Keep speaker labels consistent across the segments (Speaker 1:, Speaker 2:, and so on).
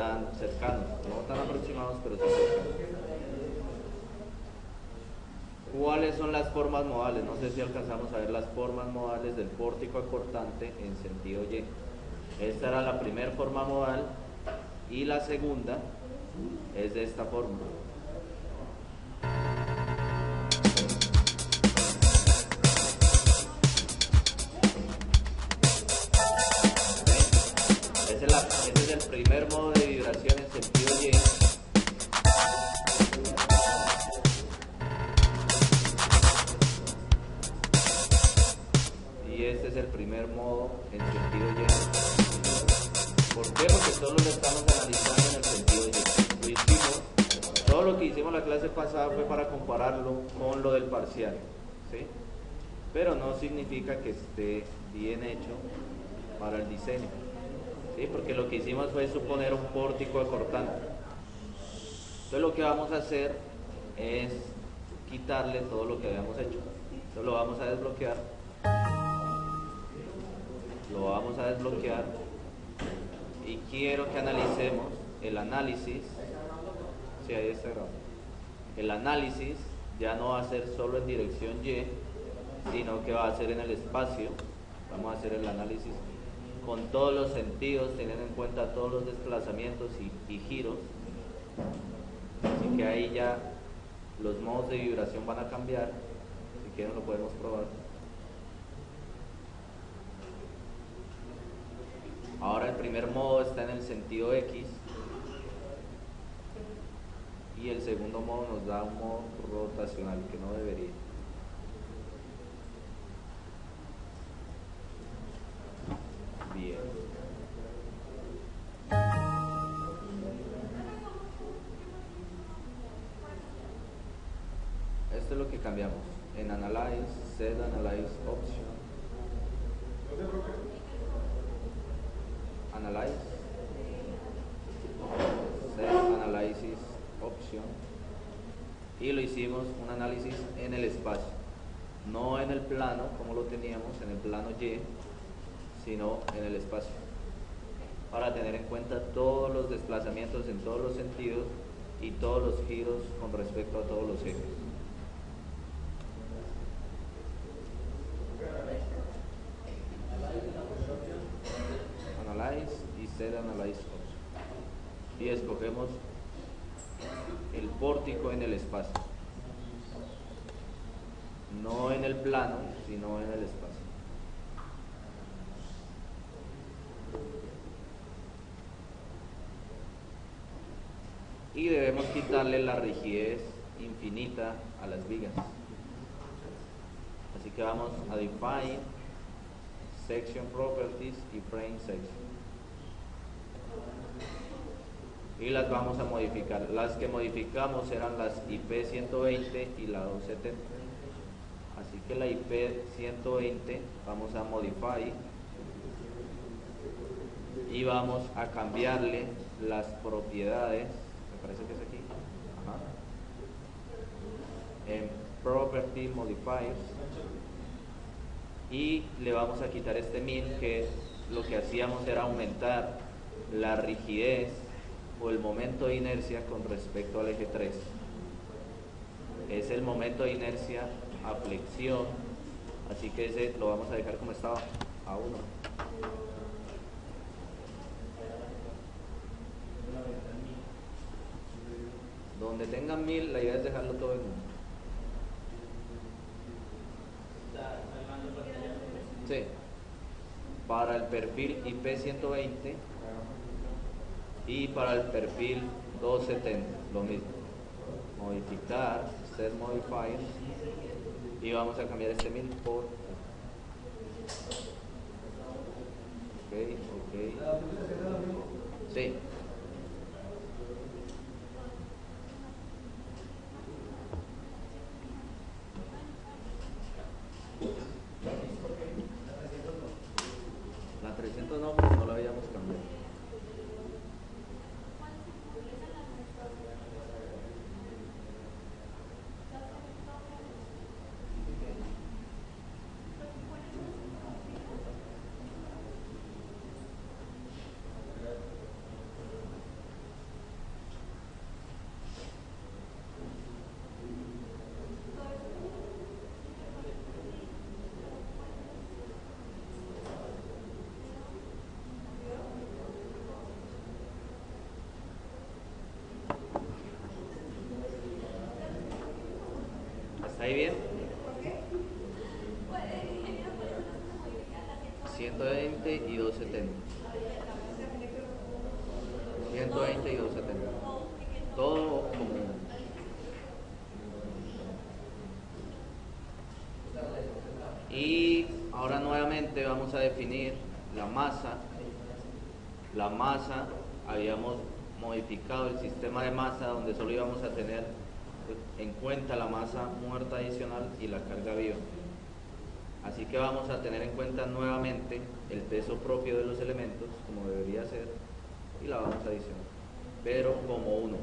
Speaker 1: sean cercanos, no tan aproximados, pero sí cercanos. ¿Cuáles son las formas modales? No sé si alcanzamos a ver las formas modales del pórtico acortante en sentido Y. Esta era la primera forma modal y la segunda es de esta forma. Ese es el primer modo de vibración en sentido Y. Y este es el primer modo en sentido Y. ¿Por qué? Porque solo lo estamos analizando en el sentido Y. Todo lo que hicimos la clase pasada fue para compararlo con lo del parcial, ¿sí? Pero no significa que esté bien hecho para el diseño, ¿sí? Porque lo que hicimos fue suponer un pórtico acortante. Entonces lo que vamos a hacer es quitarle todo lo que habíamos hecho. Entonces lo vamos a desbloquear. Lo vamos a desbloquear y quiero que analicemos el análisis. Sí, ahí está grabado. El análisis ya no va a ser solo en dirección Y, sino que va a ser en el espacio. Vamos a hacer el análisis con todos los sentidos, teniendo en cuenta todos los desplazamientos y giros. Así que ahí ya los modos de vibración van a cambiar. Si quieren lo podemos probar. Ahora el primer modo está en el sentido X y el segundo modo nos da un modo rotacional, que no debería. Bien. Esto es lo que cambiamos en Analyze, Set Analyze Option. Analyze, Set Analysis Option, y lo hicimos un análisis en el espacio, no en el plano como lo teníamos en el plano Y, sino en el espacio, para tener en cuenta todos los desplazamientos en todos los sentidos y todos los giros con respecto a todos los ejes. Analyze y Set Analyze Option, y escogemos el pórtico en el espacio, no en el plano, sino en el espacio. Y debemos quitarle la rigidez infinita a las vigas. Así que vamos a Define, Section Properties y Frame Section. Y las vamos a modificar. Las que modificamos eran las IP120 y la 270. Así que la IP120 vamos a Modify y vamos a cambiarle las propiedades. Me parece que es aquí. Ajá. En Property Modifiers. Y le vamos a quitar este 1000, que lo que hacíamos era aumentar la rigidez o el momento de inercia con respecto al eje 3. Es el momento de inercia a flexión, así que ese lo vamos a dejar como estaba, a 1. Donde tengan 1000, la idea es dejarlo todo en 1. Sí. Para el perfil IP120 y para el perfil 270, lo mismo. Modificar, Set Modifier, y vamos a cambiar este 1000 por... Ok. Sí. La 300 no, porque no la habíamos cambiado. ¿Ahí bien? 120 y 270. 120 y 270. Todo común. Y ahora nuevamente vamos a definir la masa. La masa, habíamos modificado el sistema de masa donde solo íbamos a tener en cuenta la masa muerta adicional y la carga viva. Así que vamos a tener en cuenta nuevamente el peso propio de los elementos, como debería ser, y la vamos a adicionar. Pero como 1,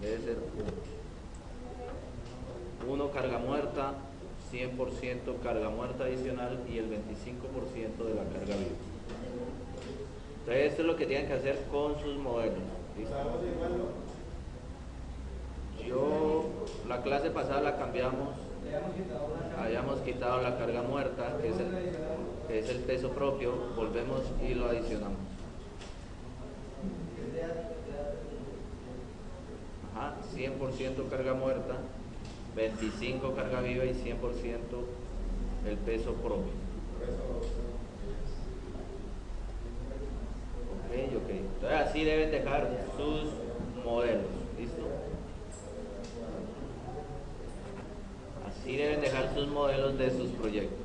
Speaker 1: debe ser 1. 1 carga muerta, 100% carga muerta adicional y el 25% de la carga viva. Entonces esto es lo que tienen que hacer con sus modelos. ¿Listo? La clase pasada la cambiamos, habíamos quitado la carga muerta, que es el peso propio, volvemos y lo adicionamos. Ajá, 100% carga muerta, 25 carga viva y 100% el peso propio. Ok. Entonces así deben dejar sus modelos. ¿Listo? Así deben dejar sus modelos de sus proyectos.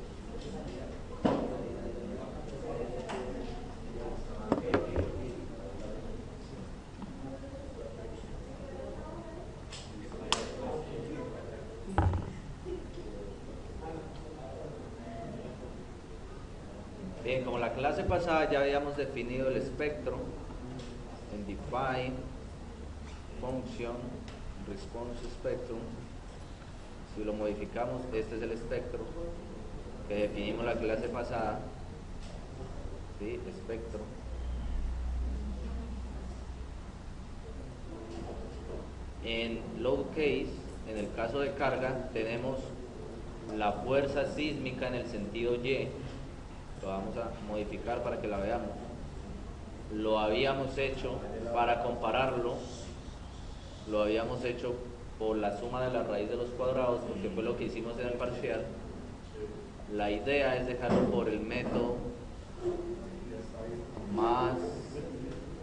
Speaker 1: Bien, como la clase pasada ya habíamos definido el espectro en define function response spectrum. Si lo modificamos, este es el espectro que definimos la clase pasada. ¿Sí? Espectro. En load case, en el caso de carga, tenemos la fuerza sísmica en el sentido Y. Lo vamos a modificar para que la veamos. Lo habíamos hecho para compararlo, lo habíamos hecho por la suma de la raíz de los cuadrados, porque fue lo que hicimos en el parcial. La idea es dejarlo por el método más,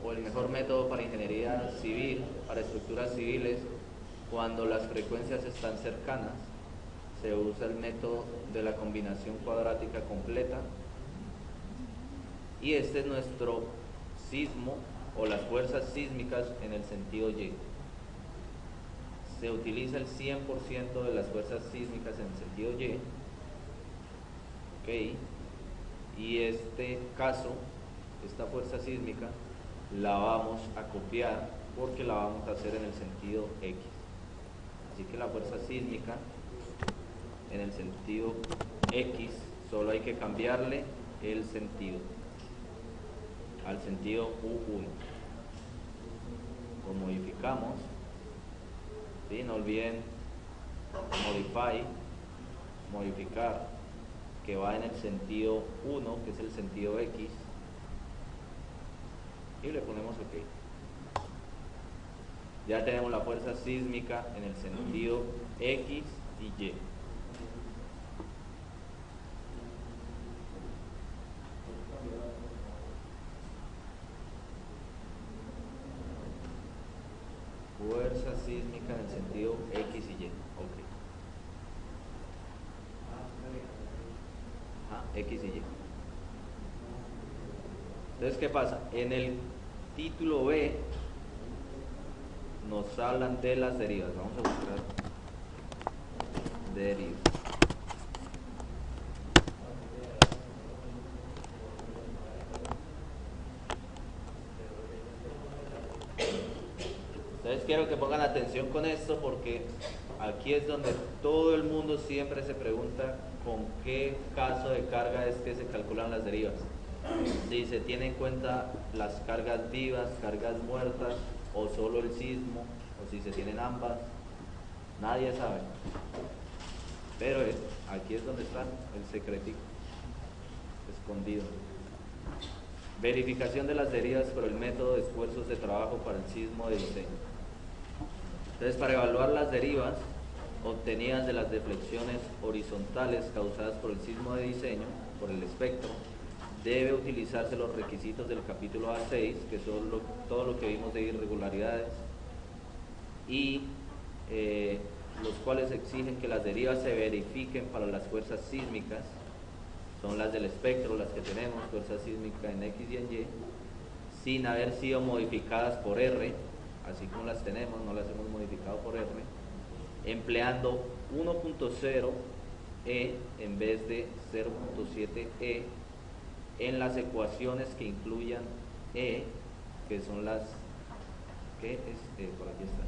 Speaker 1: o el mejor método para ingeniería civil, para estructuras civiles, cuando las frecuencias están cercanas. Se usa el método de la combinación cuadrática completa. Y este es nuestro sismo o las fuerzas sísmicas en el sentido Y. Se utiliza el 100% de las fuerzas sísmicas en el sentido Y. Ok. Y este caso, esta fuerza sísmica, la vamos a copiar porque la vamos a hacer en el sentido X. Así que la fuerza sísmica en el sentido X, solo hay que cambiarle el sentido al sentido U1. Lo modificamos, ¿sí? No olviden modificar, que va en el sentido 1, que es el sentido X, y le ponemos OK. Ya tenemos la fuerza sísmica en el sentido X y Y. Fuerza sísmica en el sentido X y Y. Ok. X y Y. Entonces, ¿qué pasa? En el título B nos hablan de las derivas. Vamos a buscar derivas. Entonces quiero que pongan atención con esto, porque aquí es donde todo el mundo siempre se pregunta con qué caso de carga es que se calculan las derivas. Si se tiene en cuenta las cargas vivas, cargas muertas, o solo el sismo, o si se tienen ambas, nadie sabe. Pero aquí es donde está el secretico escondido. Verificación de las derivas por el método de esfuerzos de trabajo para el sismo de diseño. Entonces, para evaluar las derivas, obtenidas de las deflexiones horizontales causadas por el sismo de diseño, por el espectro, debe utilizarse los requisitos del capítulo A6, que son todo lo que vimos de irregularidades, y los cuales exigen que las derivas se verifiquen para las fuerzas sísmicas, son las del espectro, las que tenemos, fuerza sísmica en X y en Y, sin haber sido modificadas por R, así como las tenemos, no las hemos modificado por R, empleando 1.0E en vez de 0.7E en las ecuaciones que incluyan E, que son las, ¿qué es? Por aquí están,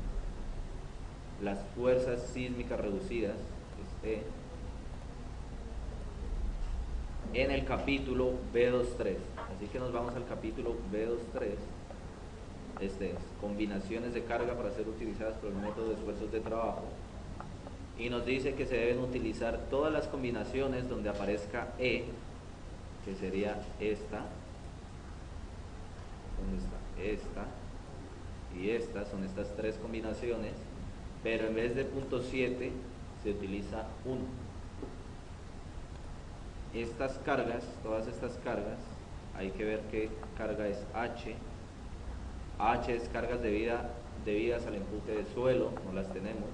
Speaker 1: las fuerzas sísmicas reducidas, es E, en el capítulo B23. Así que nos vamos al capítulo B23. Este es combinaciones de carga para ser utilizadas por el método de esfuerzos de trabajo, y nos dice que se deben utilizar todas las combinaciones donde aparezca E, que sería esta, ¿dónde está? Esta y esta, son estas tres combinaciones, pero en vez de .7 se utiliza 1. Estas cargas, todas estas cargas, hay que ver qué carga es H. H es cargas debidas al empuje de suelo, no las tenemos.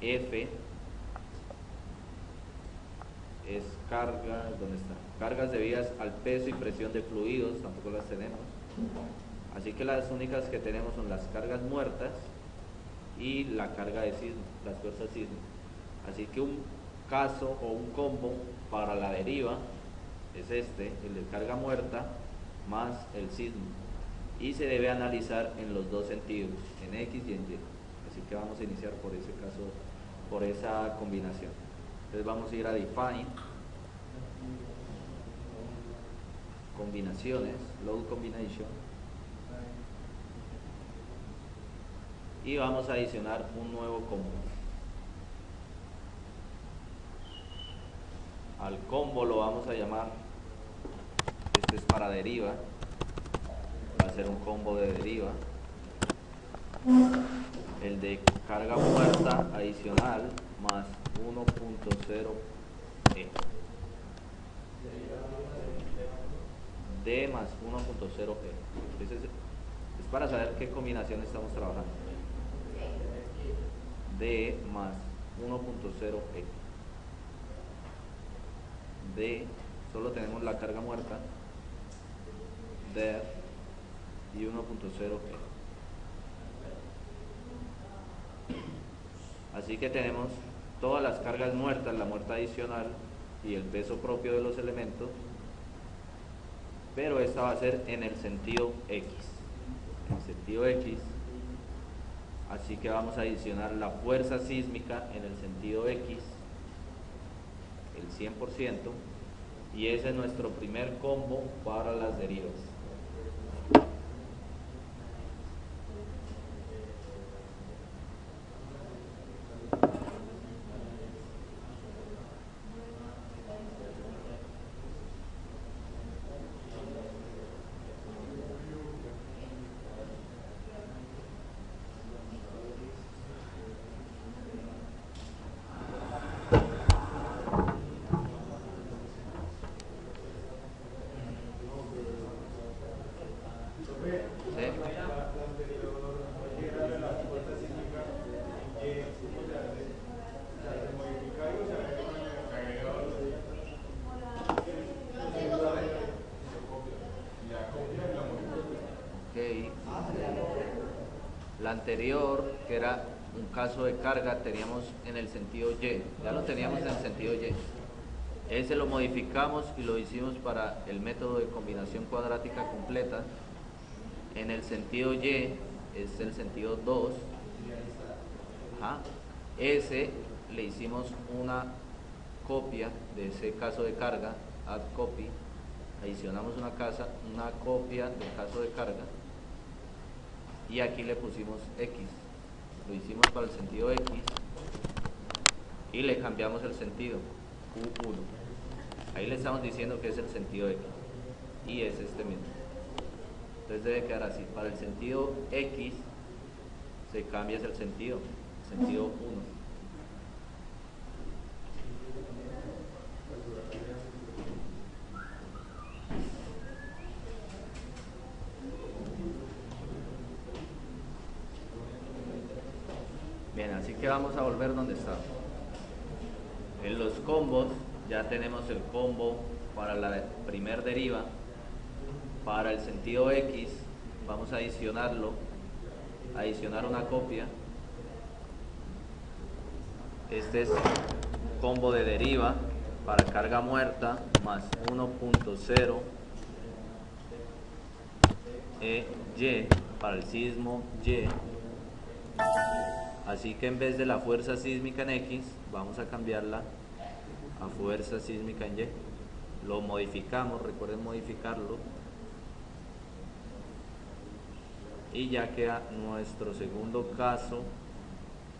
Speaker 1: F es carga, ¿dónde está? Cargas debidas al peso y presión de fluidos, tampoco las tenemos. Así que las únicas que tenemos son las cargas muertas y la carga de sismo, las fuerzas sísmicas. Así que un caso o un combo para la deriva es este, el de carga muerta más el sismo, y se debe analizar en los dos sentidos, en X y en Y. Así que vamos a iniciar por ese caso, por esa combinación. Entonces vamos a ir a Define, combinaciones, Load Combination, y vamos a adicionar un nuevo combo. Al combo lo vamos a llamar, este es para deriva, va a ser un combo de deriva. El de carga muerta adicional más 1.0E. D más 1.0E. Es para saber qué combinación estamos trabajando. D más 1.0E. D, solo tenemos la carga muerta, D y 1.0E. Así que tenemos todas las cargas muertas, la muerta adicional y el peso propio de los elementos, pero esta va a ser en el sentido X. En el sentido X, así que vamos a adicionar la fuerza sísmica en el sentido X, el 100%, y ese es nuestro primer combo para las derivas. La anterior, que era un caso de carga, teníamos en el sentido Y, ya lo teníamos en el sentido Y. Ese lo modificamos y lo hicimos para el método de combinación cuadrática completa. En el sentido Y es el sentido 2. Ese le hicimos una copia de ese caso de carga, add copy, adicionamos una copia del caso de carga, y aquí le pusimos X, lo hicimos para el sentido X y le cambiamos el sentido, Q1. Ahí le estamos diciendo que es el sentido X y es este mismo. Entonces debe quedar así: para el sentido X se cambia el sentido, sentido 1. Bien, así que vamos a volver donde está. En los combos ya tenemos el combo para la primer deriva. Para el sentido X vamos a adicionarlo, adicionar una copia. Este es combo de deriva para carga muerta más 1.0 Y para el sismo Y. Así que en vez de la fuerza sísmica en X, vamos a cambiarla a fuerza sísmica en Y. Lo modificamos, recuerden modificarlo. Y ya queda nuestro segundo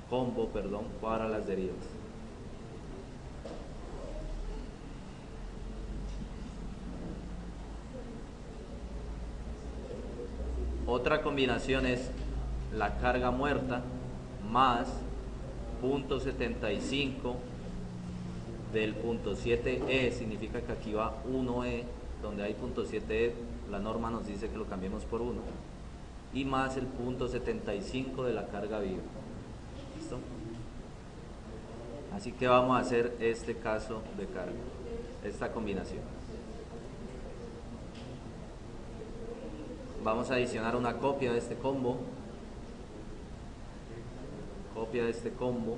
Speaker 1: combo, para las derivas. Otra combinación es la carga muerta más .75 del .7E, significa que aquí va 1E, donde hay .7E, la norma nos dice que lo cambiemos por 1, y más el .75 de la carga viva. ¿Listo? Así que vamos a hacer este caso de carga, esta combinación. Vamos a adicionar una copia de este combo. Copia de este combo.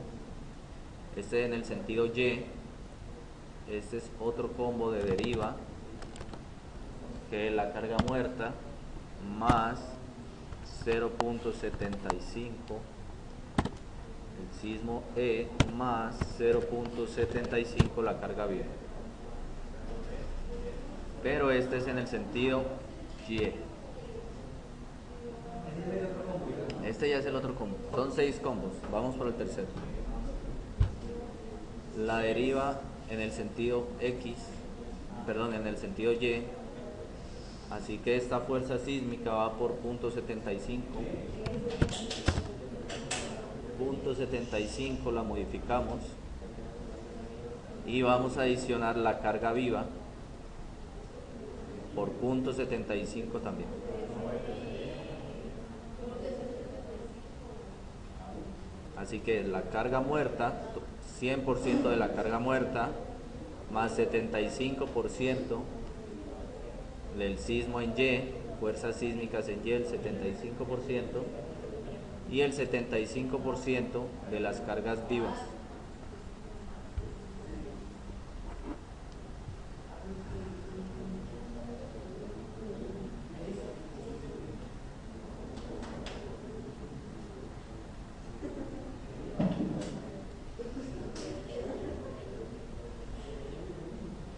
Speaker 1: Este en el sentido Y. Este es otro combo de deriva, que es la carga muerta más 0.75 el sismo E más 0.75 la carga viva. Pero este es en el sentido Y. Este ya es el otro combo. Son 6 combos. Vamos por el tercero. La deriva en el sentido X, en el sentido Y. Así que esta fuerza sísmica va por .75. .75 la modificamos. Y vamos a adicionar la carga viva por .75 también. Así que la carga muerta, 100% de la carga muerta, más 75% del sismo en Y, fuerzas sísmicas en Y, el 75%, y el 75% de las cargas vivas.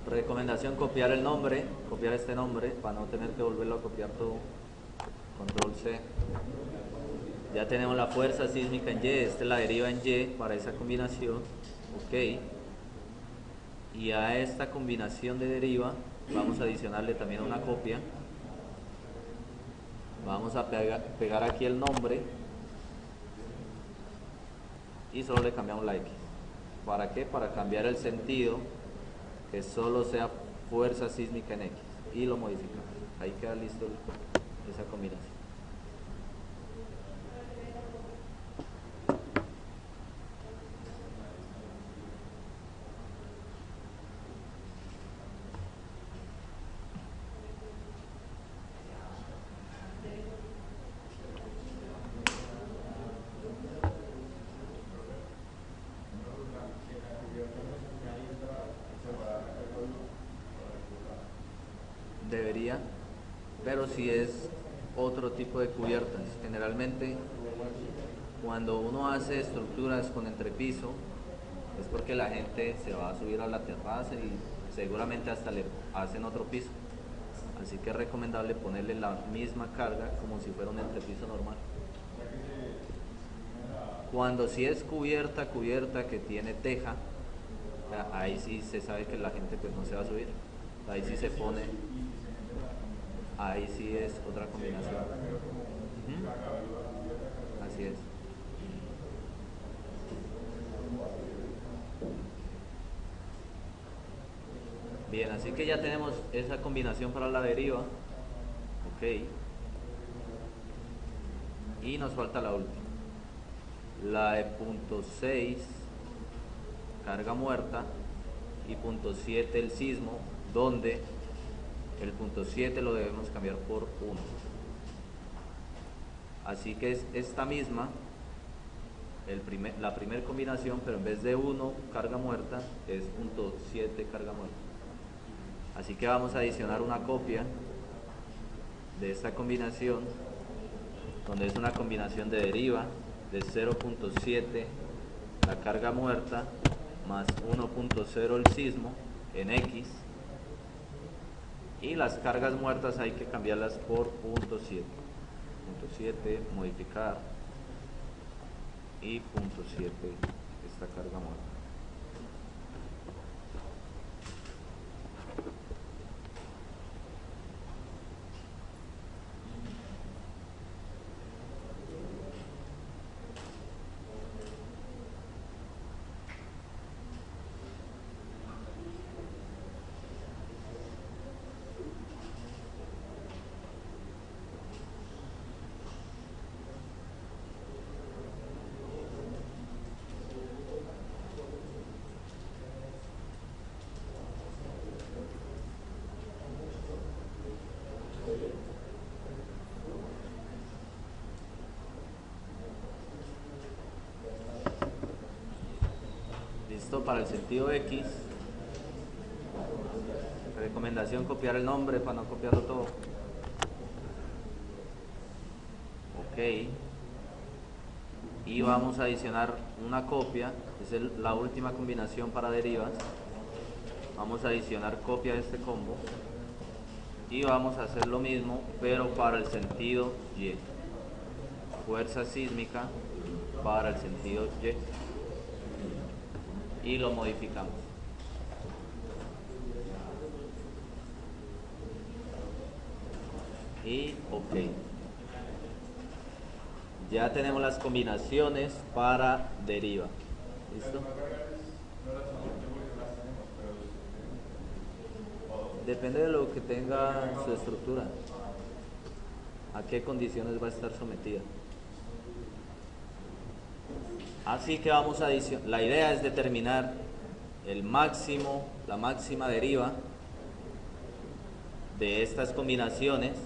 Speaker 1: Recomendación: copiar el nombre, copiar este nombre para no tener que volverlo a copiar todo. Control C. Ya tenemos la fuerza sísmica en Y, esta es la deriva en Y para esa combinación. Ok. Y a esta combinación de deriva vamos a adicionarle también una copia. Vamos a pegar aquí el nombre y solo le cambiamos la X. ¿Para qué? Para cambiar el sentido, que solo sea fuerza sísmica en X, y lo modificamos. Ahí queda listo esa combinación. Debería, pero si es otro tipo de cubiertas. Generalmente cuando uno hace estructuras con entrepiso es porque la gente se va a subir a la terraza y seguramente hasta le hacen otro piso, así que es recomendable ponerle la misma carga como si fuera un entrepiso normal. Cuando si es cubierta que tiene teja, ahí sí se sabe que la gente pues no se va a subir, ahí sí se pone. Ahí sí es otra combinación. Así es. Bien, así que ya tenemos esa combinación para la deriva. Ok. Y nos falta la última. La de punto 6, carga muerta, y punto 7 el sismo, donde el punto 7 lo debemos cambiar por 1. Así que es esta misma, la primera combinación, pero en vez de 1 carga muerta, es punto 7 carga muerta. Así que vamos a adicionar una copia de esta combinación, donde es una combinación de deriva de 0.7 la carga muerta más 1.0 el sismo en X, y las cargas muertas hay que cambiarlas por punto 7. Punto 7, modificar, y punto 7 esta carga muerta. Listo, para el sentido X, recomendación copiar el nombre para no copiarlo todo. Ok, y vamos a adicionar una copia, es la última combinación para derivas. Vamos a adicionar copia de este combo y vamos a hacer lo mismo, pero para el sentido Y. Fuerza sísmica para el sentido Y, y lo modificamos. Y ok, ya tenemos las combinaciones para deriva. ¿Listo? Depende de lo que tenga su estructura, a qué condiciones va a estar sometida. Así que vamos a adicionar, la idea es determinar el máximo, la máxima deriva de estas combinaciones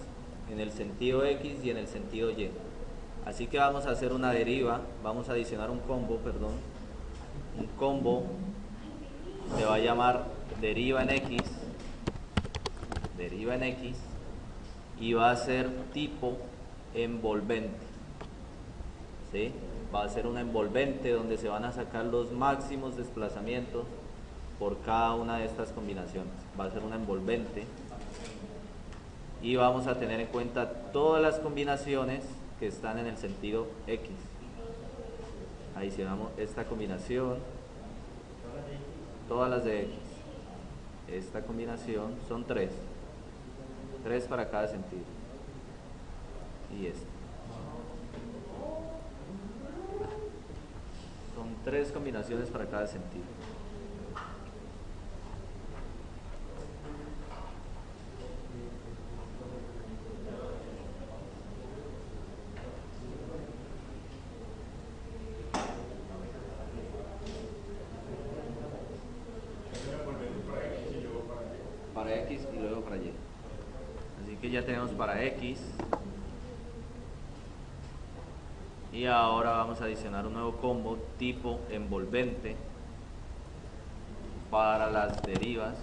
Speaker 1: en el sentido X y en el sentido Y. Así que vamos a hacer una deriva, vamos a adicionar un combo, un combo se va a llamar deriva en X, y va a ser tipo envolvente, ¿sí? Va a ser una envolvente donde se van a sacar los máximos desplazamientos por cada una de estas combinaciones. Va a ser una envolvente y vamos a tener en cuenta todas las combinaciones que están en el sentido X. Adicionamos esta combinación, todas las de X. Esta combinación son 3 para cada sentido, y esta. Son 3 combinaciones para cada sentido. Para X y luego para Y. Así que ya tenemos para X. Y ahora vamos a adicionar un nuevo combo tipo envolvente para las derivas.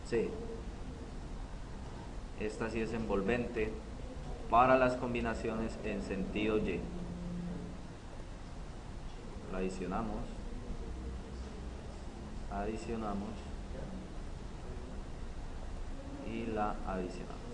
Speaker 1: Sí. Esta sí es envolvente para las combinaciones en sentido Y. La adicionamos. Y la adicionamos.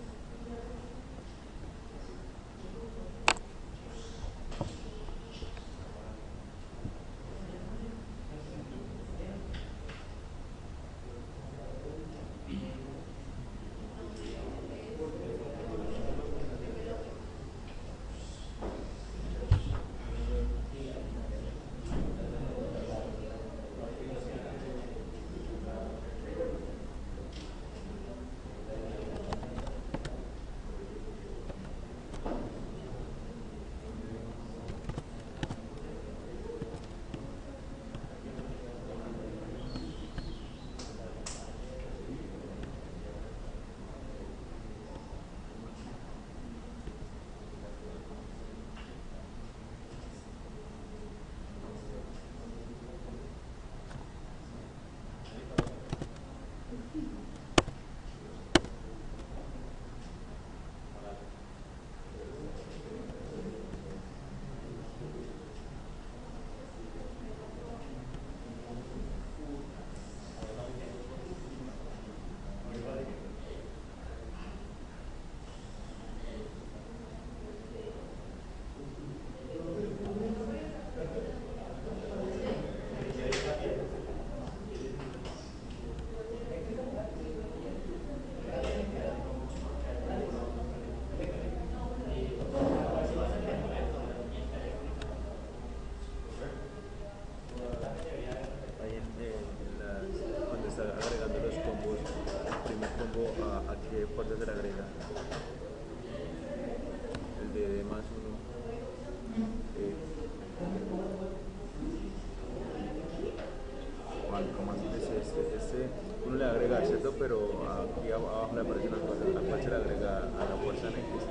Speaker 2: en X.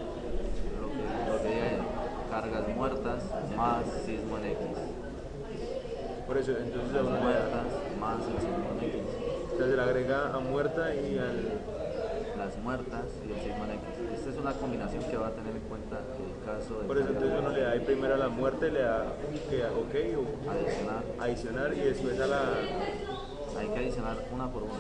Speaker 1: Lo que diga cargas muertas más sismo en X.
Speaker 2: Por eso, entonces a uno le da,
Speaker 1: Muertas más el sismo en X.
Speaker 2: o sea, se le agrega a muerta y al...
Speaker 1: Las muertas y el sismo en X. Esta es una combinación que va a tener en cuenta el caso de
Speaker 2: Por eso entonces uno le da ahí primero a la muerte, le da que ok o
Speaker 1: adicionar.
Speaker 2: adicionar y después a la...
Speaker 1: Hay que adicionar una por una.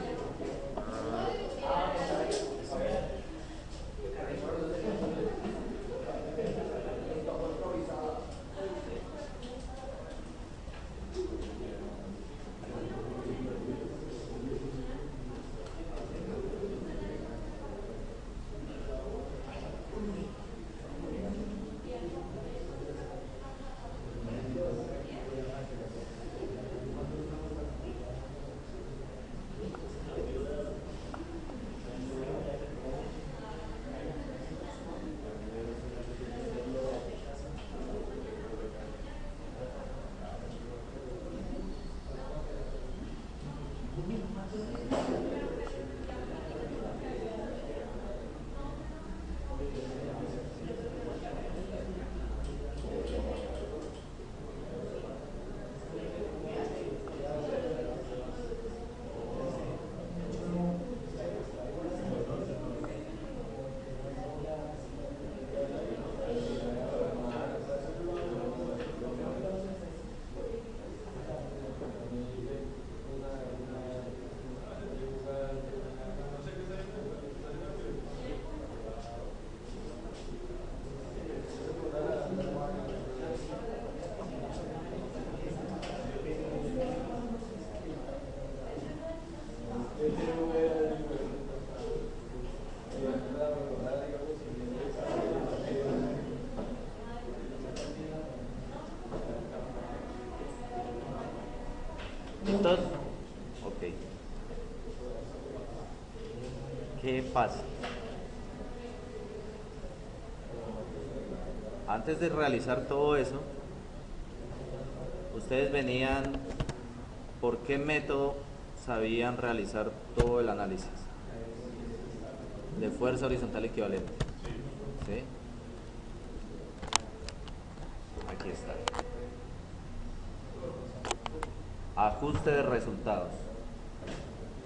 Speaker 1: ¿Listos? Ok. ¿Qué pasa? Antes de realizar todo eso, ustedes venían, ¿por qué método sabían realizar todo el análisis? De fuerza horizontal equivalente. ¿Sí? Aquí está. Ajuste de resultados.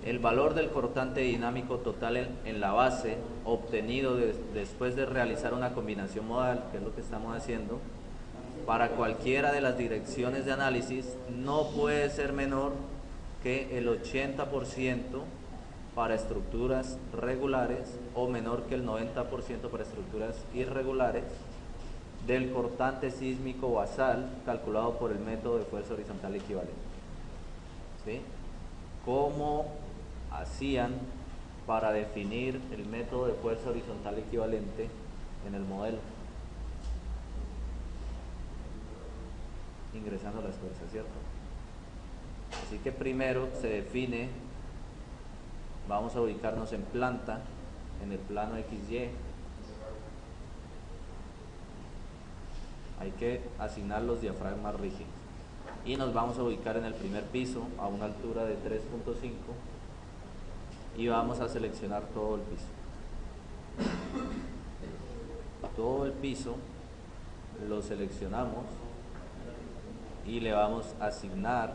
Speaker 1: El valor del cortante dinámico total en la base obtenido después de realizar una combinación modal, que es lo que estamos haciendo, para cualquiera de las direcciones de análisis no puede ser menor que el 80% para estructuras regulares o menor que el 90% para estructuras irregulares del cortante sísmico basal calculado por el método de fuerza horizontal equivalente. ¿Sí? ¿Cómo hacían para definir el método de fuerza horizontal equivalente en el modelo? Ingresando las fuerzas, ¿cierto? Así que primero se define, vamos a ubicarnos en planta, en el plano XY. Hay que asignar los diafragmas rígidos. Y nos vamos a ubicar en el primer piso a una altura de 3.5 y vamos a seleccionar todo el piso. Todo el piso lo seleccionamos y le vamos a asignar,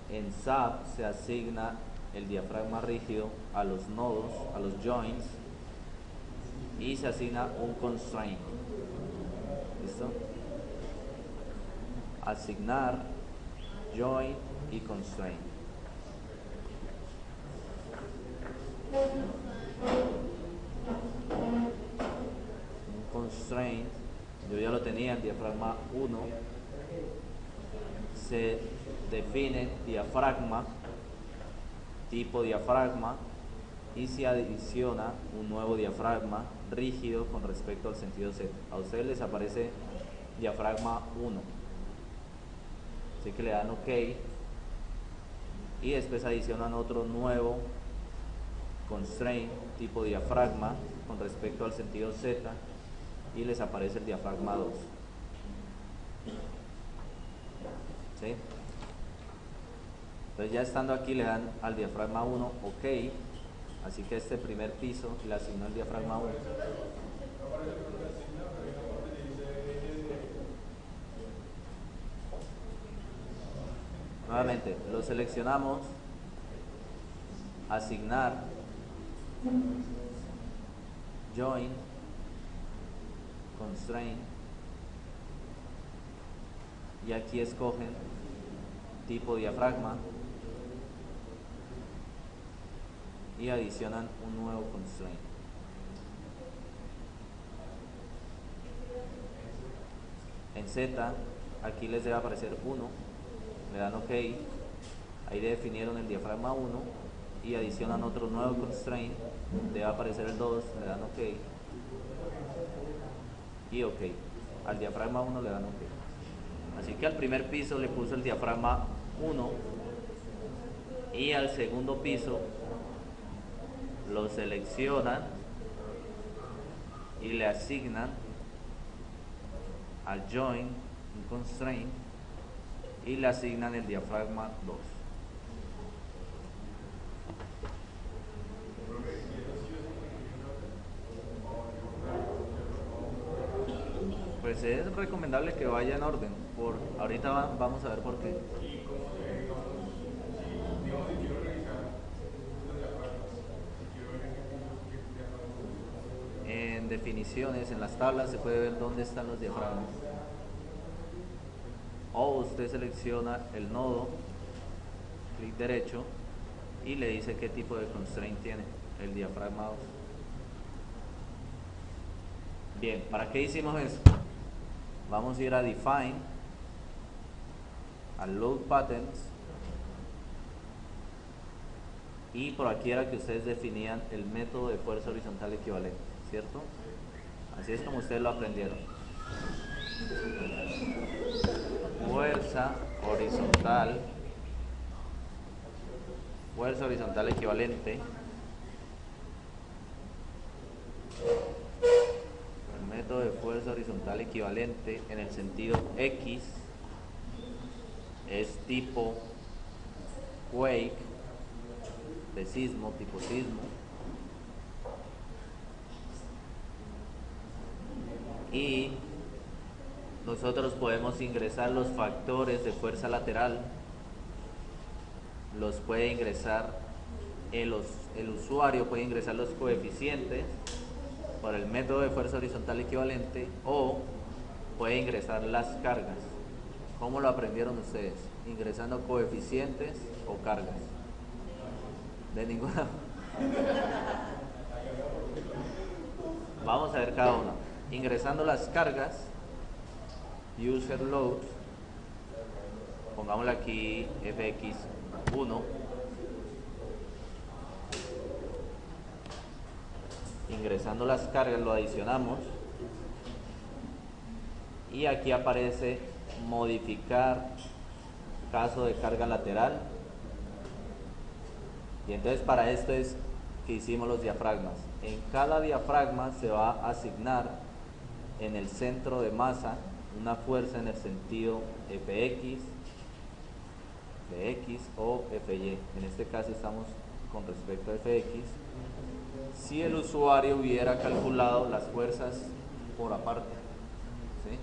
Speaker 1: en SAP se asigna el diafragma rígido a los nodos, a los joints, y se asigna un constraint. ¿Listo? Asignar joint y constraint. Un constraint, yo ya lo tenía en diafragma 1, se define diafragma, tipo diafragma, y se adiciona un nuevo diafragma rígido con respecto al sentido Z. A ustedes les aparece diafragma 1, así que le dan OK y después adicionan otro nuevo constraint tipo diafragma con respecto al sentido Z y les aparece el diafragma 2. ¿Sí? Entonces ya estando aquí le dan al diafragma 1 OK, Así que este primer piso le asignó el diafragma 1. Nuevamente, lo seleccionamos, asignar, join, constraint, y aquí escogen tipo diafragma y adicionan un nuevo constraint. En Z, aquí les debe aparecer 1, le dan OK, ahí definieron el diafragma 1 y adicionan otro nuevo constraint, debe aparecer el 2, le dan OK y OK. Al diafragma 1 le dan OK. Así que al primer piso le puso el diafragma 1 y al segundo piso lo seleccionan y le asignan al join un constraint y le asignan el diafragma 2. Pues es recomendable que vaya en orden. Ahorita vamos a ver por qué. En definiciones, en las tablas, se puede ver dónde están los diafragmas. O usted selecciona el nodo, clic derecho, y le dice qué tipo de constraint tiene el diafragma 2. Bien, ¿para qué hicimos eso? Vamos a ir a Define, a Load Patterns, y por aquí era que ustedes definían el método de fuerza horizontal equivalente, ¿cierto? Así es como ustedes lo aprendieron. Fuerza horizontal equivalente, el método de fuerza horizontal equivalente en el sentido X es tipo quake, de sismo, tipo sismo, y nosotros podemos ingresar los factores de fuerza lateral, los puede ingresar el usuario, puede ingresar los coeficientes por el método de fuerza horizontal equivalente, o puede ingresar las cargas. ¿Cómo lo aprendieron ustedes? ¿Ingresando coeficientes o cargas? De ninguna. Vamos a ver cada uno. Ingresando las cargas, user load, pongámosle aquí fx1, ingresando las cargas lo adicionamos y aquí aparece modificar caso de carga lateral, y entonces para esto es que hicimos los diafragmas. En cada diafragma se va a asignar en el centro de masa una fuerza en el sentido Fx, Fx o Fy. En este caso estamos con respecto a Fx. Si el usuario hubiera calculado las fuerzas por aparte, ¿sí?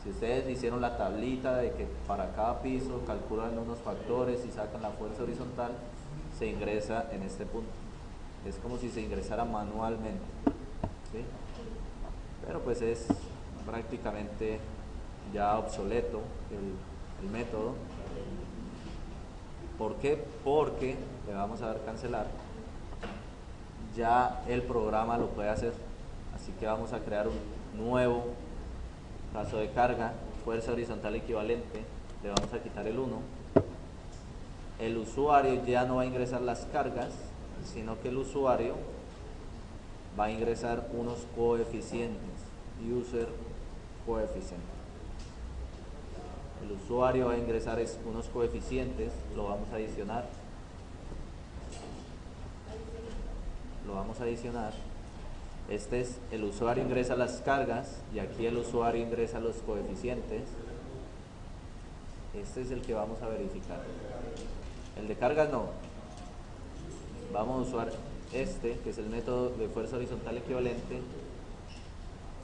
Speaker 1: Si ustedes hicieron la tablita de que para cada piso calculan unos factores y sacan la fuerza horizontal, se ingresa en este punto. Es como si se ingresara manualmente, ¿sí? Pero pues es prácticamente ya obsoleto el método. ¿Por qué? Porque le vamos a dar cancelar. Ya el programa lo puede hacer, así que vamos a crear un nuevo caso de carga, fuerza horizontal equivalente, le vamos a quitar el 1. El usuario ya no va a ingresar las cargas, sino que el usuario va a ingresar unos coeficientes, user coeficient. El usuario va a ingresar unos coeficientes, lo vamos a adicionar. Este es el usuario ingresa las cargas y aquí el usuario ingresa los coeficientes. Este es el que vamos a verificar. El de cargas no. Vamos a usar este, que es el método de fuerza horizontal equivalente.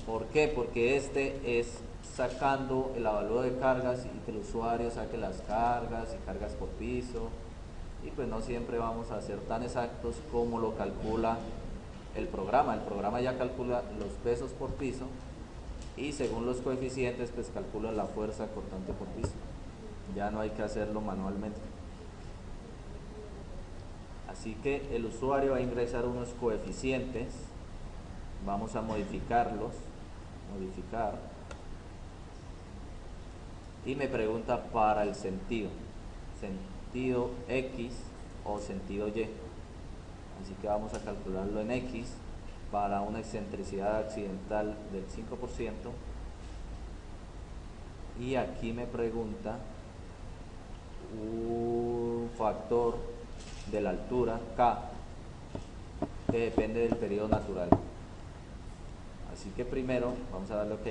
Speaker 1: ¿Por qué? Porque este es sacando el avalúo de cargas y que el usuario saque las cargas y cargas por piso, y pues no siempre vamos a ser tan exactos como lo calcula el programa ya calcula los pesos por piso y según los coeficientes pues calcula la fuerza cortante por piso, ya no hay que hacerlo manualmente. Así que el usuario va a ingresar unos coeficientes, vamos a modificarlos, y me pregunta para el sentido X o sentido Y. Así que vamos a calcularlo en X para una excentricidad accidental del 5%. Y aquí me pregunta un factor de la altura K que depende del periodo natural. Así que primero vamos a darle OK.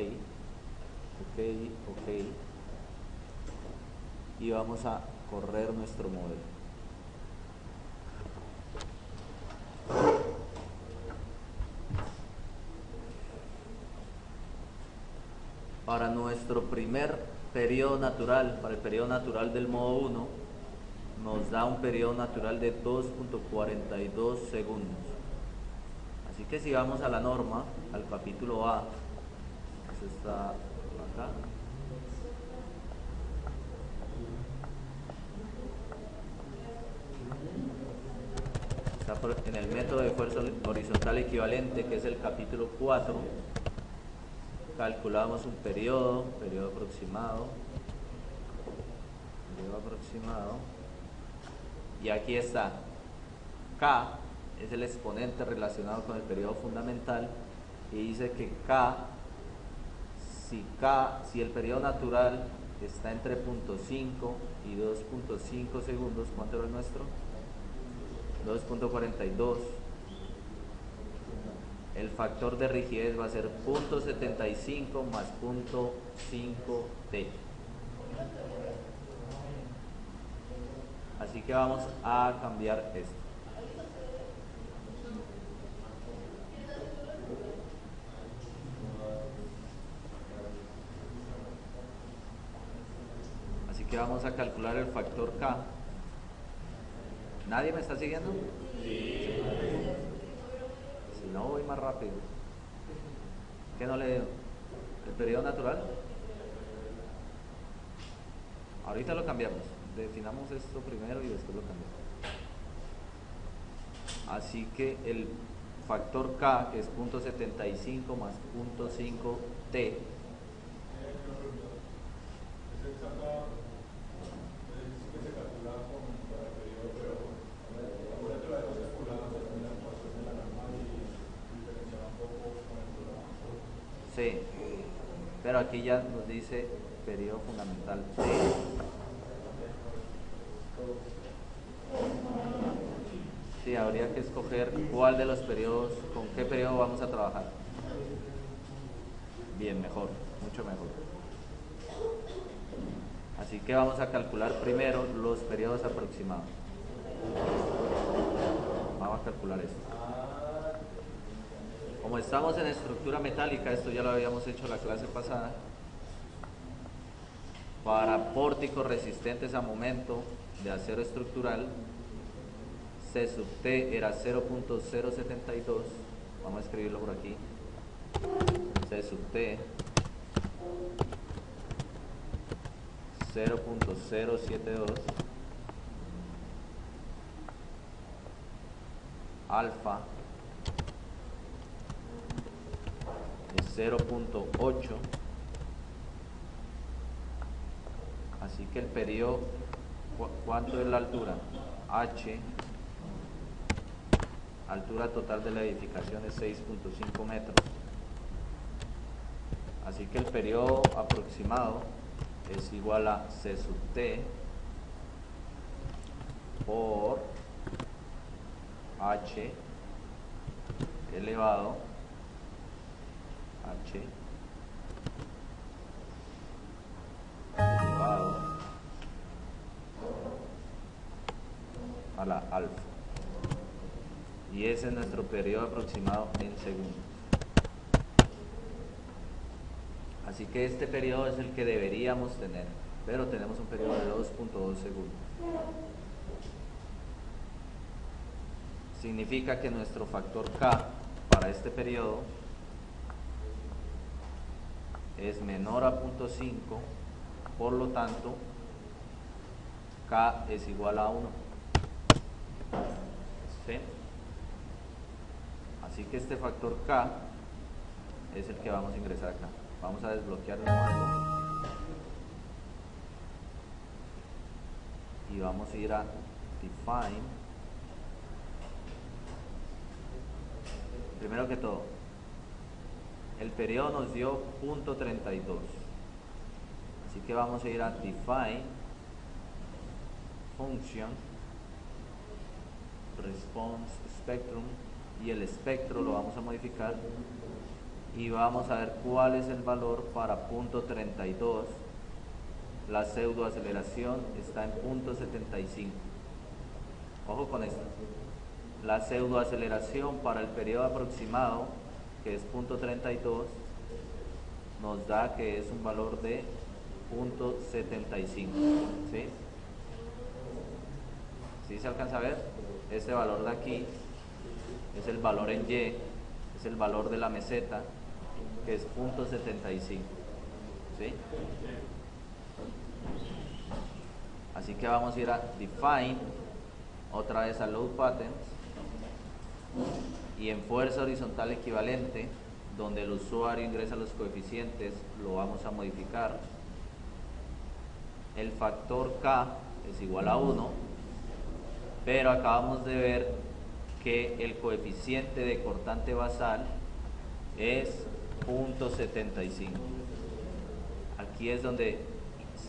Speaker 1: Y vamos a correr nuestro modelo. Para nuestro primer periodo natural, para el periodo natural del modo 1, nos da un periodo natural de 2.42 segundos. Así que si vamos a la norma, al capítulo A, eso está acá. Está en el método de fuerza horizontal equivalente, que es el capítulo 4. Calculamos un periodo aproximado, y aquí está K, es el exponente relacionado con el periodo fundamental, y dice que si el periodo natural está entre 0.5 y 2.5 segundos, ¿cuánto era el nuestro? 2.42. El factor de rigidez va a ser 0.75 más 0.5T. Así que vamos a cambiar esto. Así que vamos a calcular el factor K. ¿Nadie me está siguiendo? Sí. Si no, voy más rápido. ¿Qué no le digo? ¿El periodo natural? Ahorita lo cambiamos. Definamos esto primero y después lo cambiamos. Así que el factor K, que es 0.75 más 0.5T, sí, pero aquí ya nos dice periodo fundamental T. Sí, habría que escoger cuál de los periodos, con qué periodo vamos a trabajar. Bien, mejor, mucho mejor. Así que vamos a calcular primero los periodos aproximados. Vamos a calcular esto. Como estamos en estructura metálica, esto ya lo habíamos hecho la clase pasada, para pórticos resistentes a momento de acero estructural, C sub T era 0.072, vamos a escribirlo por aquí, C sub T 0.072, alfa es 0.8, así que el periodo, ¿cuánto es la altura? H, altura total de la edificación es 6.5 metros, así que el periodo aproximado es igual a C sub T por H elevado a la alfa. Y ese es nuestro periodo aproximado en segundos. Así que este periodo es el que deberíamos tener, pero tenemos un periodo de 2.2 segundos. Significa que nuestro factor K para este periodo es menor a 0.5, por lo tanto K es igual a 1. ¿Sí? Así que este factor K es el que vamos a ingresar acá. Vamos a desbloquear el modelo y vamos a ir a Define. Primero que todo, el periodo nos dio 0.32, así que vamos a ir a Define Function Response Spectrum, y el espectro lo vamos a modificar y vamos a ver cuál es el valor para 0.32. La pseudoaceleración está en 0.75. Ojo con esto. La pseudoaceleración para el periodo aproximado, que es 0.32, nos da que es un valor de 0.75. ¿Sí? ¿Sí se alcanza a ver? Este valor de aquí es el valor en Y, es el valor de la meseta, que es 0.75. ¿Sí? Así que vamos a ir a Define, otra vez a Load Patterns, y en fuerza horizontal equivalente, donde el usuario ingresa los coeficientes, lo vamos a modificar. El factor K es igual a 1, pero acabamos de ver que el coeficiente de cortante basal es 0.75. Aquí es donde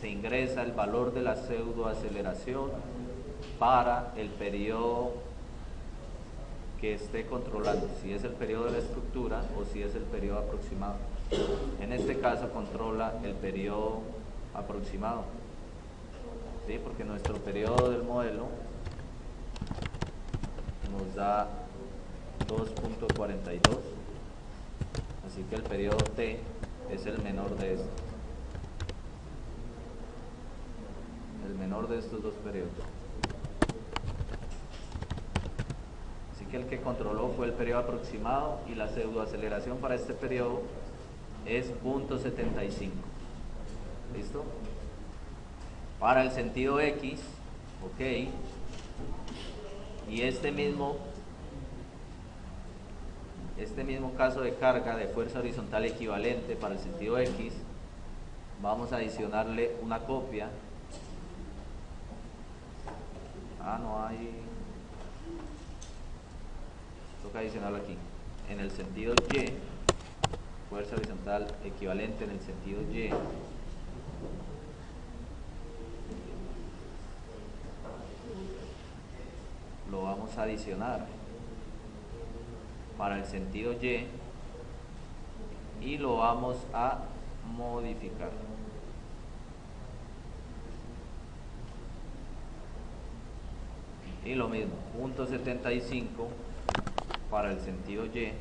Speaker 1: se ingresa el valor de la pseudoaceleración para el periodo que esté controlando, si es el periodo de la estructura o si es el periodo aproximado. En este caso controla el periodo aproximado, ¿sí? Porque nuestro periodo del modelo nos da 2.42, así que el periodo T es el menor de estos. El menor de estos dos periodos. Así que el que controló fue el periodo aproximado, y la pseudoaceleración para este periodo es 0.75. ¿Listo? Para el sentido X, ok, y este mismo caso de carga de fuerza horizontal equivalente para el sentido X, vamos a adicionarle una copia. No hay, toca adicionarlo aquí. En el sentido Y, fuerza horizontal equivalente en el sentido Y, lo vamos a adicionar para el sentido y lo vamos a modificar. Y lo mismo, 0.75 para el sentido Y.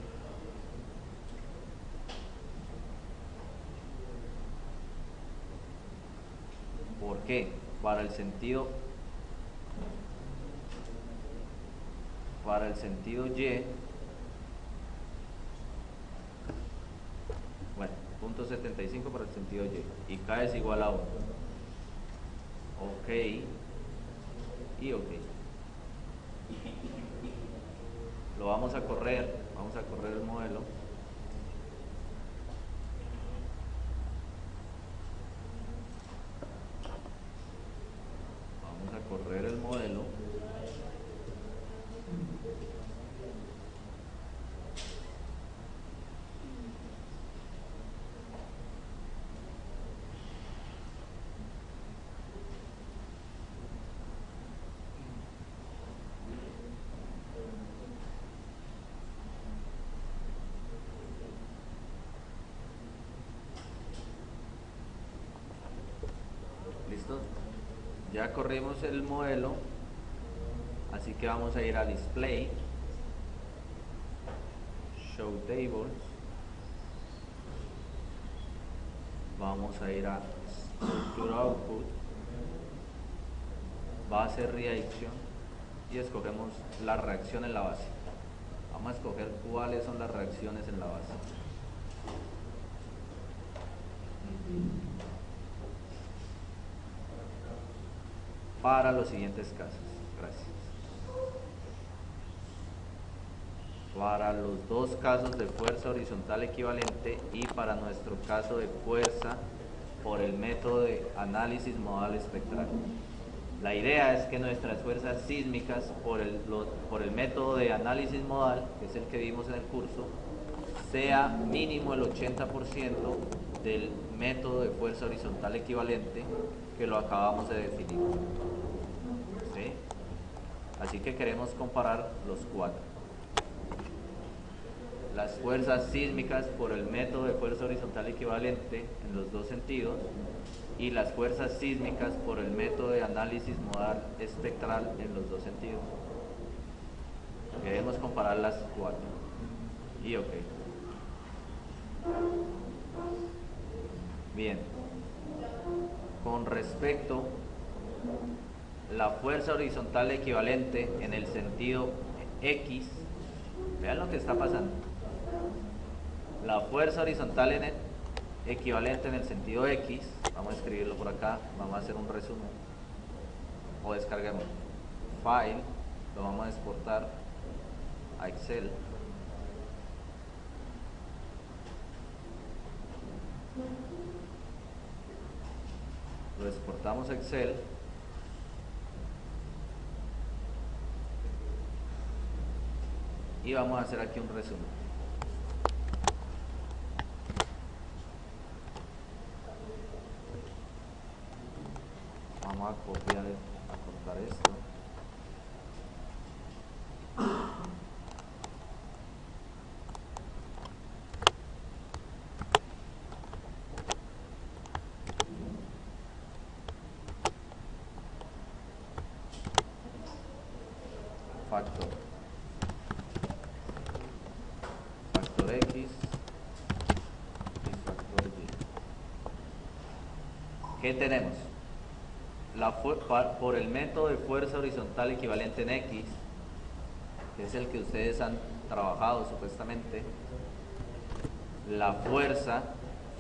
Speaker 1: ¿Por qué? Para el sentido Y, bueno, 0.75 para el sentido Y K es igual a 1. Ok y ok. Lo vamos a correr el modelo. Vamos a correr el modelo. ¿Listo? Ya corrimos el modelo, así que vamos a ir a Display show table, vamos a ir a structure output, base reaction y escogemos la reacción en la base. Vamos a escoger cuáles son las reacciones en la base. Para los siguientes casos. Gracias. Para los dos casos de fuerza horizontal equivalente y para nuestro caso de fuerza por el método de análisis modal espectral. La idea es que nuestras fuerzas sísmicas por el método de análisis modal, que es el que vimos en el curso, sea mínimo el 80% del método de fuerza horizontal equivalente que lo acabamos de definir. ¿Sí? Así que queremos comparar los cuatro. Las fuerzas sísmicas por el método de fuerza horizontal equivalente en los dos sentidos y las fuerzas sísmicas por el método de análisis modal espectral en los dos sentidos. Queremos comparar las cuatro. Y ok. Bien. Con respecto a la fuerza horizontal equivalente en el sentido X, vean lo que está pasando. La fuerza horizontal equivalente en el sentido X, vamos a escribirlo por acá, vamos a hacer un resumen o descarguemos file, lo vamos a exportar a Excel. Lo exportamos a Excel y vamos a hacer aquí un resumen. Vamos a copiar, a cortar esto. Factor X y factor Y. ¿Qué tenemos? Por el método de fuerza horizontal equivalente en X, que es el que ustedes han trabajado supuestamente, la fuerza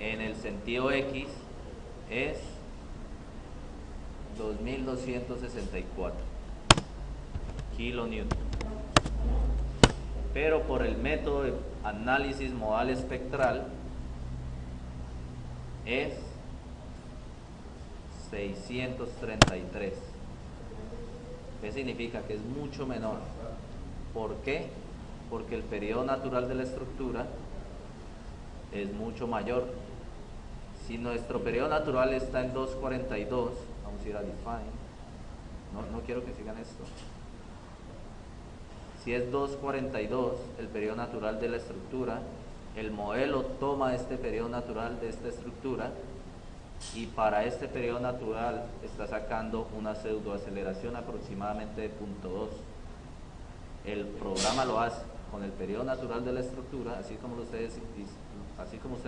Speaker 1: en el sentido X es 2264 kilonewton. Pero por el método de análisis modal espectral es 633. ¿Qué significa? Que es mucho menor. ¿Por qué? Porque el periodo natural de la estructura es mucho mayor. Si nuestro periodo natural está en 242, vamos a ir a define. No quiero que sigan esto. Si es 242 el periodo natural de la estructura, el modelo toma este periodo natural de esta estructura y para este periodo natural está sacando una pseudoaceleración aproximadamente de 0.2. El programa lo hace con el periodo natural de la estructura, así como ustedes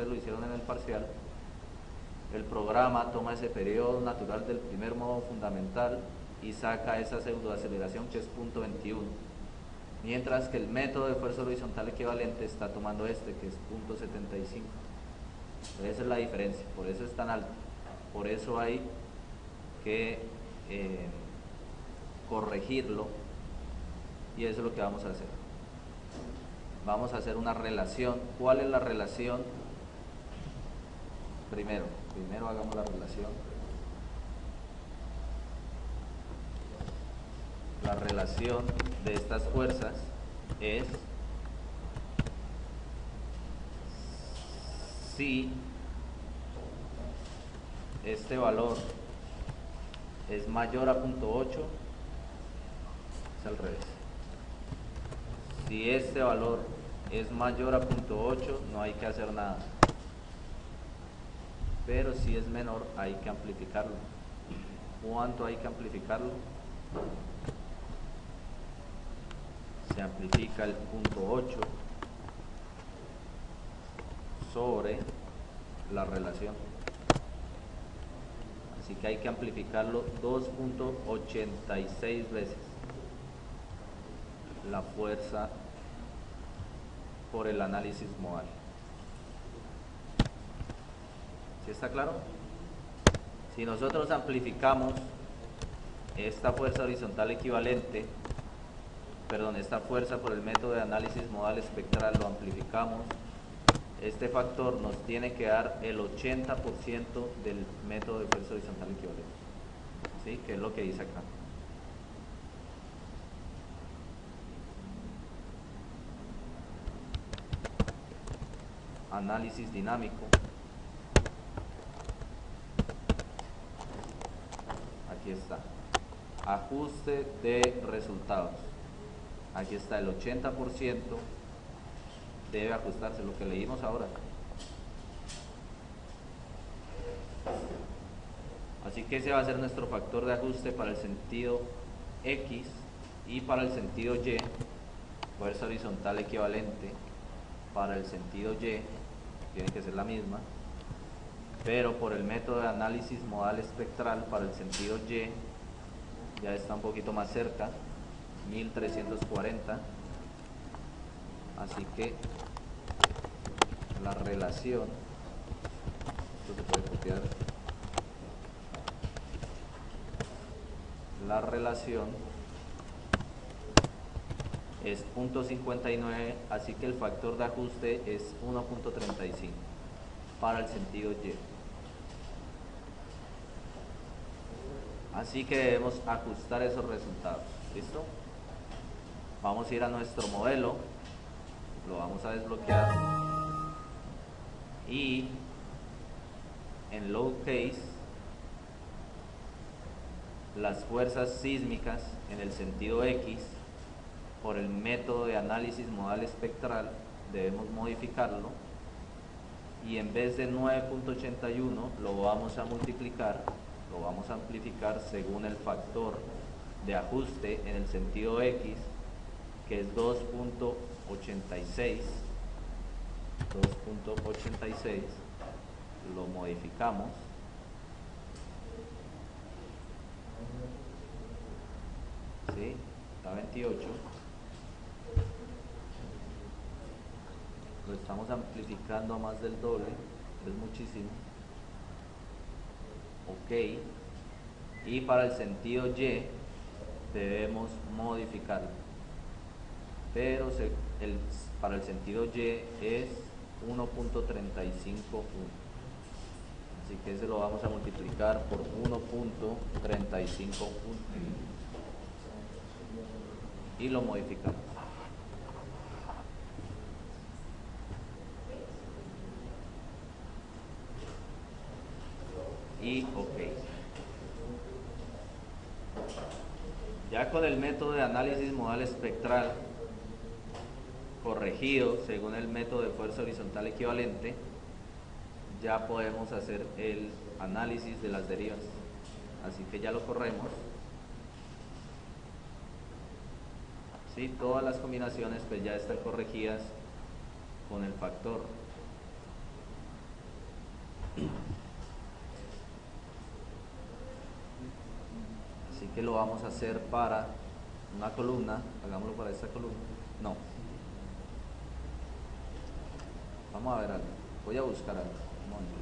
Speaker 1: lo hicieron en el parcial. El programa toma ese periodo natural del primer modo fundamental y saca esa pseudoaceleración que es 0.21. Mientras que el método de fuerza horizontal equivalente está tomando este, que es 0.75. Esa es la diferencia, por eso es tan alto. Por eso hay que corregirlo y eso es lo que vamos a hacer. Vamos a hacer una relación. ¿Cuál es la relación? Primero hagamos la relación. La relación de estas fuerzas es si este valor es mayor a 0.8, es al revés. Si este valor es mayor a 0.8, no hay que hacer nada. Pero si es menor, hay que amplificarlo. ¿Cuánto hay que amplificarlo? Se amplifica el 0.8 sobre la relación. Así que hay que amplificarlo 2.86 veces la fuerza por el análisis modal. ¿Sí está claro? Si nosotros amplificamos esta fuerza horizontal equivalente, esta fuerza por el método de análisis modal espectral, lo amplificamos, este factor nos tiene que dar el 80% del método de fuerza horizontal equivalente, ¿sí? Que es lo que dice acá. Análisis dinámico. Aquí está. Ajuste de resultados. Aquí está el 80%. Debe ajustarse, lo que leímos ahora. Así que ese va a ser nuestro factor de ajuste para el sentido X, y para el sentido Y, fuerza horizontal equivalente. Para el sentido Y tiene que ser la misma, pero por el método de análisis modal espectral, para el sentido Y ya está un poquito más cerca, 1340. Así que la relación, esto se puede copiar, la relación es 0.59, así que el factor de ajuste es 1.35 para el sentido Y. Así que debemos ajustar esos resultados. ¿Listo? Vamos a ir a nuestro modelo, lo vamos a desbloquear, y en load case, las fuerzas sísmicas en el sentido X por el método de análisis modal espectral debemos modificarlo, y en vez de 9.81 lo vamos a multiplicar, lo vamos a amplificar según el factor de ajuste en el sentido X, que es 2.86. Lo modificamos, ¿sí? Está 28. Lo estamos amplificando a más del doble, es muchísimo. Ok. Y para el sentido Y debemos modificarlo, pero para el sentido Y es 1.351. Así que ese lo vamos a multiplicar por 1.351 y lo modificamos. Y ok. Ya con el método de análisis modal espectral corregido según el método de fuerza horizontal equivalente, ya podemos hacer el análisis de las derivas. Así que ya lo corremos. ¿Sí? Todas las combinaciones pues ya están corregidas con el factor. Así que lo vamos a hacer para una columna. Hagámoslo para esta columna. No. Vamos a ver algo. Voy a buscar algo. Un momento.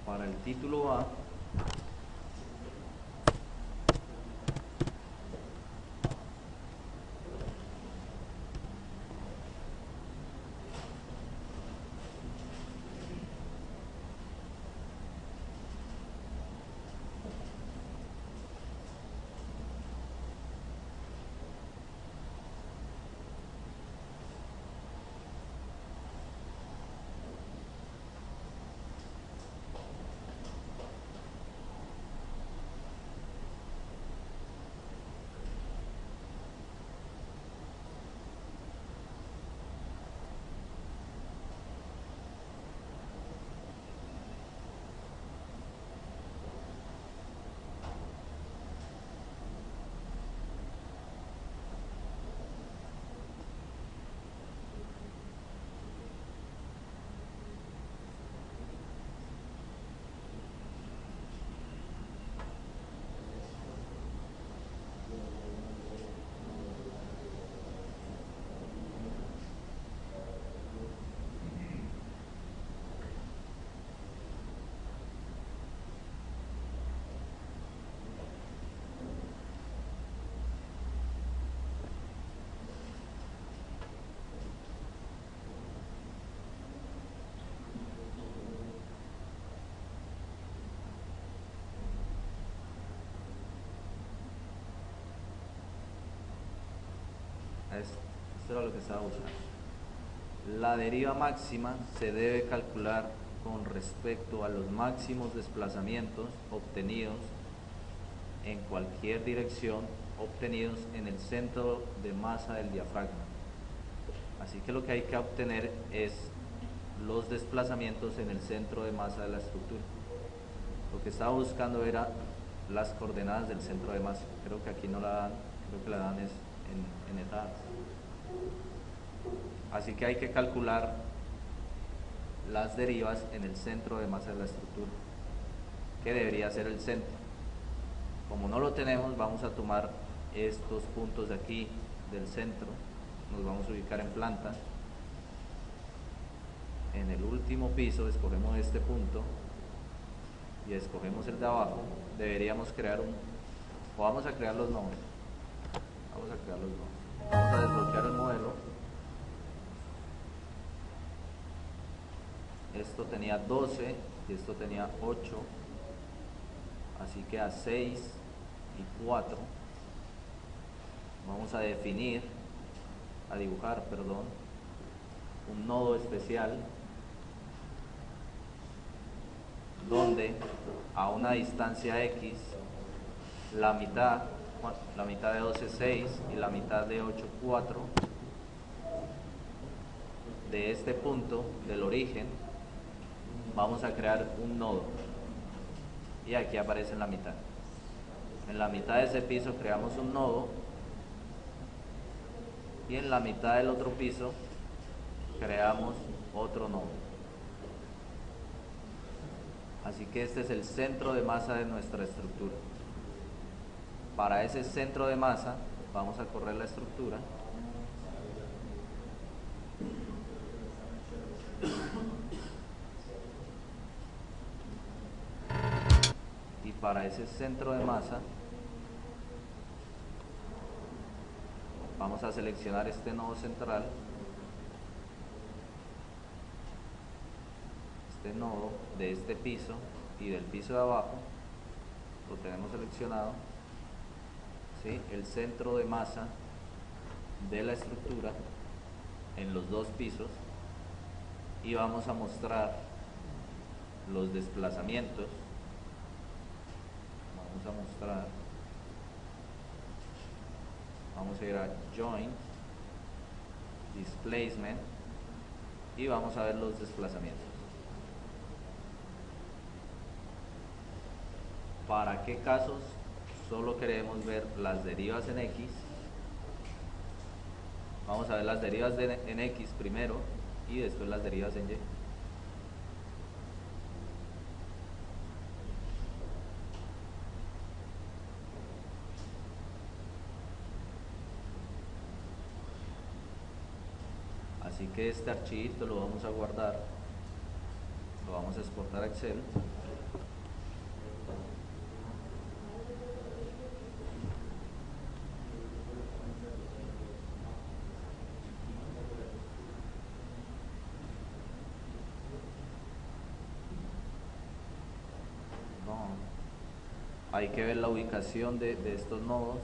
Speaker 1: para el título A, esto era lo que estaba buscando. La deriva máxima se debe calcular con respecto a los máximos desplazamientos obtenidos en cualquier dirección obtenidos en el centro de masa del diafragma. Así que lo que hay que obtener es los desplazamientos en el centro de masa de la estructura. Lo que estaba buscando era las coordenadas del centro de masa. Creo que aquí no la dan, creo que la dan es en etadas. Así que hay que calcular las derivas en el centro de masa de la estructura, que debería ser el centro. Como no lo tenemos, vamos a tomar estos puntos de aquí del centro, nos vamos a ubicar en planta. En el último piso escogemos este punto y escogemos el de abajo. Deberíamos crear o vamos a crear los nodos. Vamos a crear los nodos. Vamos a desbloquear el modelo. Esto tenía 12 y esto tenía 8, así que a 6 y 4 vamos a dibujar, un nodo especial donde a una distancia x la mitad de 12 es 6 y la mitad de 8 4 de este punto del origen vamos a crear un nodo y aquí aparece en la mitad. En la mitad de ese piso creamos un nodo y en la mitad del otro piso creamos otro nodo. Así que este es el centro de masa de nuestra estructura. Para ese centro de masa vamos a correr la estructura. Y para ese centro de masa vamos a seleccionar este nodo central, este nodo de este piso y del piso de abajo, lo tenemos seleccionado, ¿sí? El centro de masa de la estructura en los dos pisos, y vamos a mostrar los desplazamientos. Vamos a ir a Join, Displacement y vamos a ver los desplazamientos. ¿Para qué casos solo queremos ver las derivas en X? Vamos a ver las derivas en X primero y después las derivas en Y. Así que este archivito lo vamos a guardar, lo vamos a exportar a Excel. hay que ver la ubicación de estos nodos.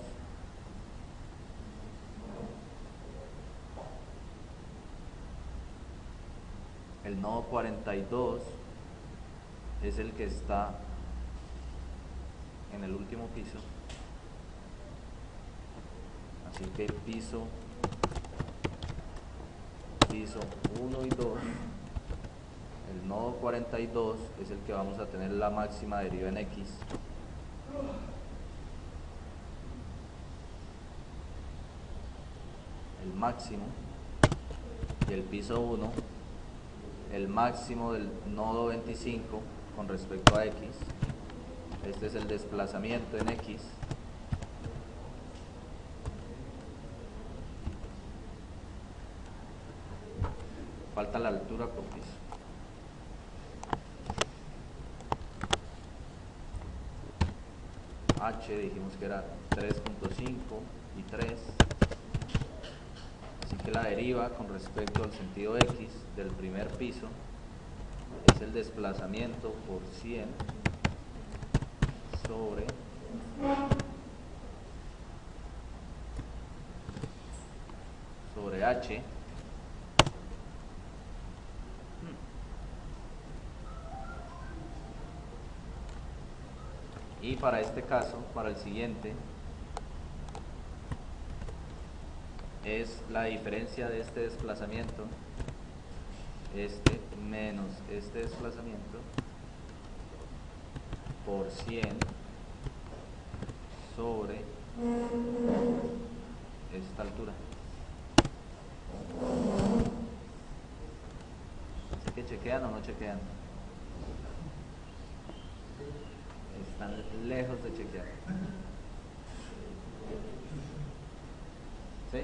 Speaker 1: El nodo 42 es el que está en el último piso, así que piso 1 y 2, el nodo 42 es el que vamos a tener la máxima deriva en X. El máximo, y el piso 1 el máximo del nodo 25 con respecto a X. Este es el desplazamiento en X. Falta la altura por piso. H dijimos que era 3.5 y 3. Así que la deriva con respecto al sentido X del primer piso es el desplazamiento por 100 sobre H. Y para este caso, para el siguiente, es la diferencia de este desplazamiento, este menos este desplazamiento, por 100 sobre esta altura. Así que chequean o no chequean. Están lejos de chequear. ¿Sí?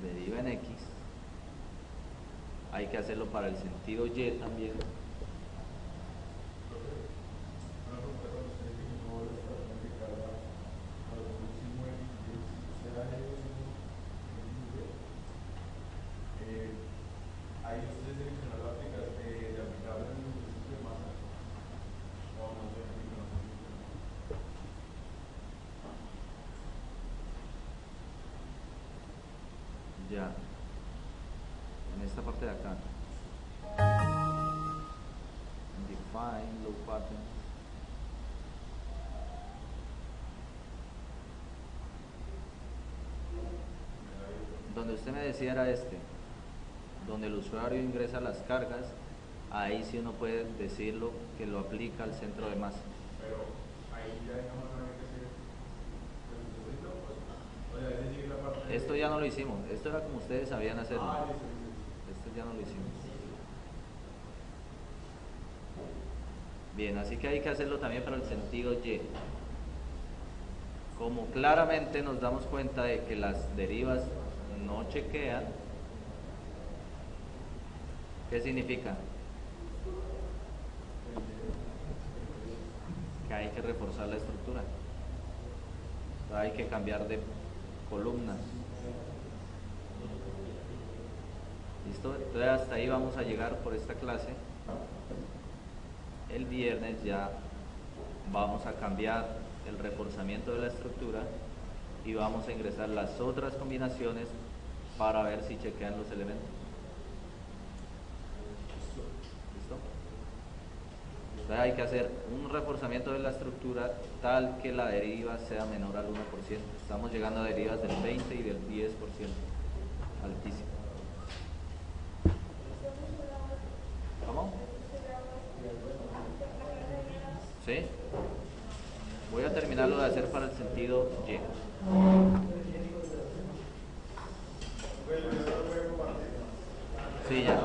Speaker 1: Deriva en X. Hay que hacerlo para el sentido Y también. Ya, en esta parte de acá, define low pattern, donde usted me decía era este, donde el usuario ingresa las cargas, ahí sí uno puede decirlo que lo aplica al centro de masa.
Speaker 3: Pero ahí ya dejamos que
Speaker 1: Esto ya no lo hicimos, esto era como ustedes sabían hacerlo. Esto ya no lo hicimos. Bien, así que hay que hacerlo también para el sentido Y. Como claramente nos damos cuenta de que las derivas no chequean, ¿qué significa? Que hay que reforzar la estructura. Hay que cambiar de columnas. ¿Listo? Entonces hasta ahí vamos a llegar por esta clase. El viernes ya vamos a cambiar el reforzamiento de la estructura y vamos a ingresar las otras combinaciones para ver si chequean los elementos. ¿Listo? Entonces hay que hacer un reforzamiento de la estructura tal que la deriva sea menor al 1%. Estamos llegando a derivas del 20 y del 10%. Altísimo. ¿Cómo? ¿Sí? Voy a terminarlo de hacer para el sentido Y. Sí, ya.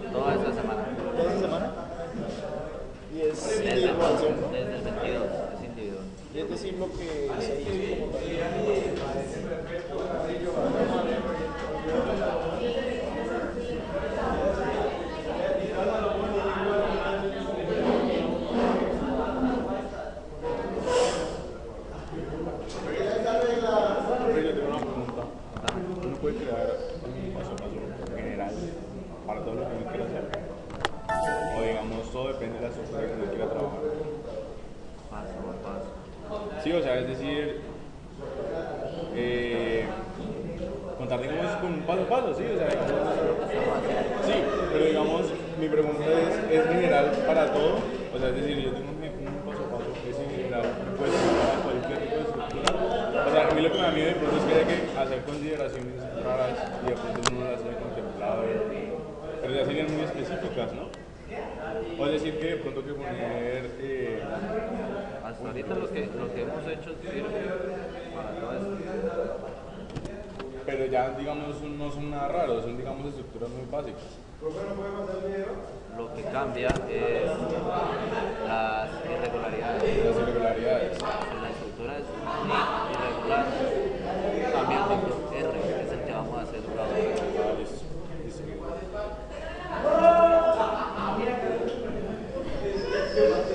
Speaker 1: toda esta semana.
Speaker 4: ¿Toda esa semana? Y es
Speaker 1: Desde,
Speaker 4: individual, ¿cierto?
Speaker 1: desde el 22, es individual.
Speaker 4: Y es decir, lo que se hizo como tal.
Speaker 2: Pero yo tengo una pregunta. ¿Uno puede crear un paso a paso general para todo lo que uno quiera hacer? O digamos, todo depende de la estructura que uno quiera trabajar.
Speaker 1: Paso a paso.
Speaker 2: Sí, o sea, es decir, contar, digamos, con un paso a paso, sí, o sea, digamos, sí, pero digamos, mi pregunta es general para todo, o sea, es decir, yo tengo un paso a paso que es en general, puede ser para cualquier tipo de estructura, o sea, a mí lo que me da miedo de pronto es que hay que hacer consideraciones raras y de pronto uno no las haya contemplado, pero ya serían muy específicas, ¿no? O es decir, que de pronto que poner...
Speaker 1: Hasta ahorita lo que hemos hecho sirve para todo esto.
Speaker 2: pero ya, digamos, no son nada raros, son, digamos, estructuras muy básicas.
Speaker 1: Lo que cambia es las irregularidades.
Speaker 2: Las irregularidades.
Speaker 1: Si la estructura es irregular, cambia el vector R, que es el que vamos a hacer ahora.
Speaker 2: Ah, listo, listo.